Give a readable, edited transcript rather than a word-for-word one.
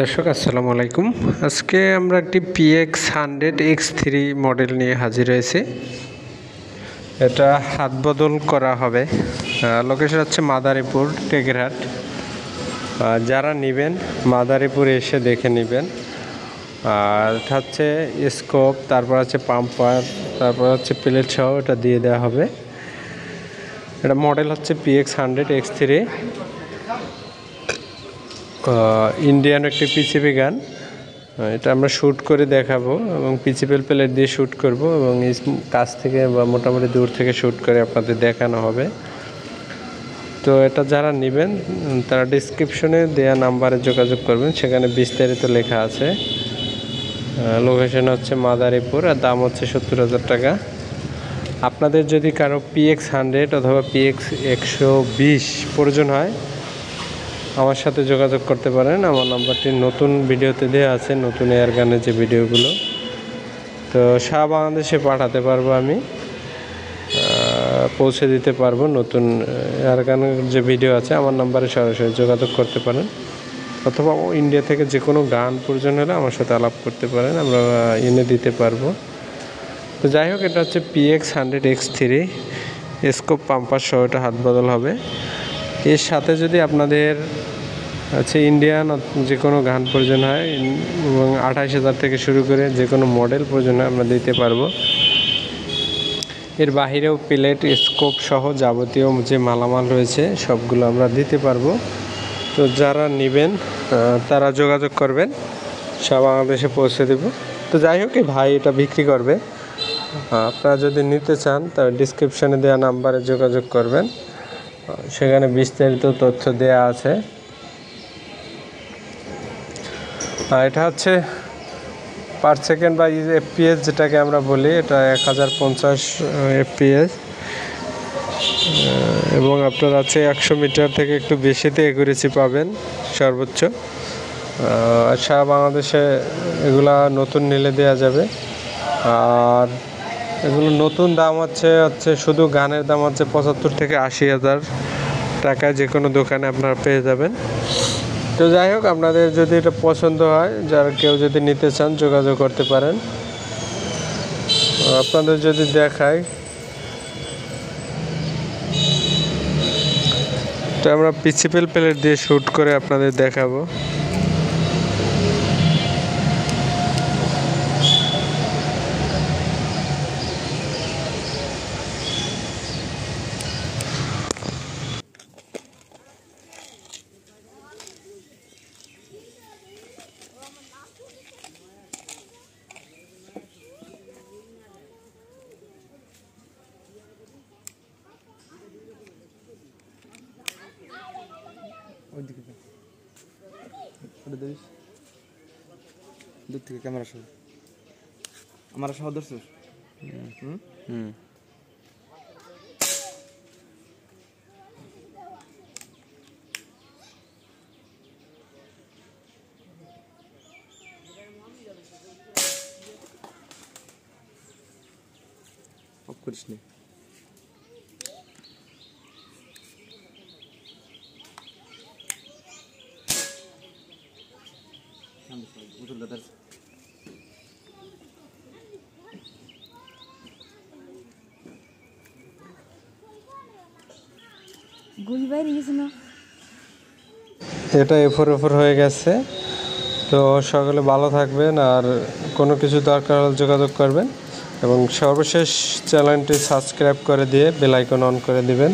দর্শক আসসালামু আলাইকুম। আজকে আমরা একটি PX100X3 মডেল নিয়ে হাজির হয়েছি। এটা হাত বদল করা হবে। লোকেশন হচ্ছে মাদারীপুর টেকেরহাট। যারা নেবেন মাদারীপুরে এসে দেখে নেবেন। আর এটা হচ্ছে স্কোপ, তারপর হচ্ছে পাম্পার, তারপর হচ্ছে প্লেট সহ এটা দিয়ে দেওয়া হবে। এটা মডেল হচ্ছে PX100X3, ইন্ডিয়ান একটি পিসিবি গান। এটা আমরা শ্যুট করে দেখাবো এবং পিসিবি প্লেট দিয়ে শ্যুট করব এবং কাছ থেকে বা মোটামুটি দূর থেকে শ্যুট করে আপনাদের দেখানো হবে। তো এটা যারা নেবেন তারা ডিসক্রিপশনে দেওয়া নাম্বারে যোগাযোগ করবেন, সেখানে বিস্তারিত লেখা আছে। লোকেশন হচ্ছে মাদারীপুর আর দাম হচ্ছে 70,000 টাকা। আপনাদের যদি কারো PX100 অথবা PX120 প্রয়োজন হয় আমার সাথে যোগাযোগ করতে পারেন। আমার নাম্বারটি নতুন ভিডিওতে দেওয়া আছে, নতুন এয়ার গানের যে ভিডিওগুলো। তো সারা বাংলাদেশে পাঠাতে পারবো, আমি পৌঁছে দিতে পারবো। নতুন এয়ার গানের যে ভিডিও আছে আমার নাম্বারে সরাসরি যোগাযোগ করতে পারেন, অথবা ইন্ডিয়া থেকে যে কোনো গান প্রয়োজন হলে আমার সাথে আলাপ করতে পারেন, আমরা এনে দিতে পারবো। তো যাই হোক, এটা হচ্ছে PX100X3 স্কোপ পাম্পার সহ এটা হাত বদল হবে। এর সাথে যদি আপনাদের ইন্ডিয়ান যে কোনো গান প্রয়োজন হয় এবং 28,000 থেকে শুরু করে যে কোনো মডেল প্রয়োজন হয় আমরা দিতে পারবো। এর বাহিরেও প্লেট, স্কোপ সহ যাবতীয় যে মালামাল রয়েছে সবগুলো আমরা দিতে পারবো। তো যারা নেবেন তারা যোগাযোগ করবেন, সব বাংলাদেশে পৌঁছে দেব। তো যাই হোক, এই ভাই এটা বিক্রি করবে। আপনারা যদি নিতে চান তাহলে ডিসক্রিপশানে দেওয়া নাম্বারে যোগাযোগ করবেন, সেখানে বিস্তারিত তথ্য দেয়া আছে। এটা হচ্ছে পার সেকেন্ড বা FPS যেটাকে আমরা বলি, এটা 1050 FPS এবং আপনার আছে 100 মিটার থেকে একটু বেশিতে অ্যাকুরেসি পাবেন সর্বোচ্চ। সারা বাংলাদেশে এগুলা নতুন নিলে দেওয়া যাবে। আর এগুলো নতুন দাম হচ্ছে শুধু গানের দাম হচ্ছে 75 থেকে 80,000 টাকায় যে কোনো দোকানে আপনারা পেয়ে যাবেন। তো যাই হোক, আপনাদের যদি এটা পছন্দ হয়, যারা কেউ যদি নিতে চান যোগাযোগ করতে পারেন। আপনাদের যদি দেখায়, তো আমরা পিসিবি প্লেট দিয়ে শ্যুট করে আপনাদের দেখাবো। দূর থেকে ক্যামেরা সহ আমার সহ ধরছিস। অফ করিস নি। এটা এফোর হয়ে গেছে। তো সকলে ভালো থাকবেন, আর কোনো কিছু দরকার হলে যোগাযোগ করবেন এবং সর্বশেষ চ্যানেলটি সাবস্ক্রাইব করে দিয়ে বেল আইকন অন করে দিবেন।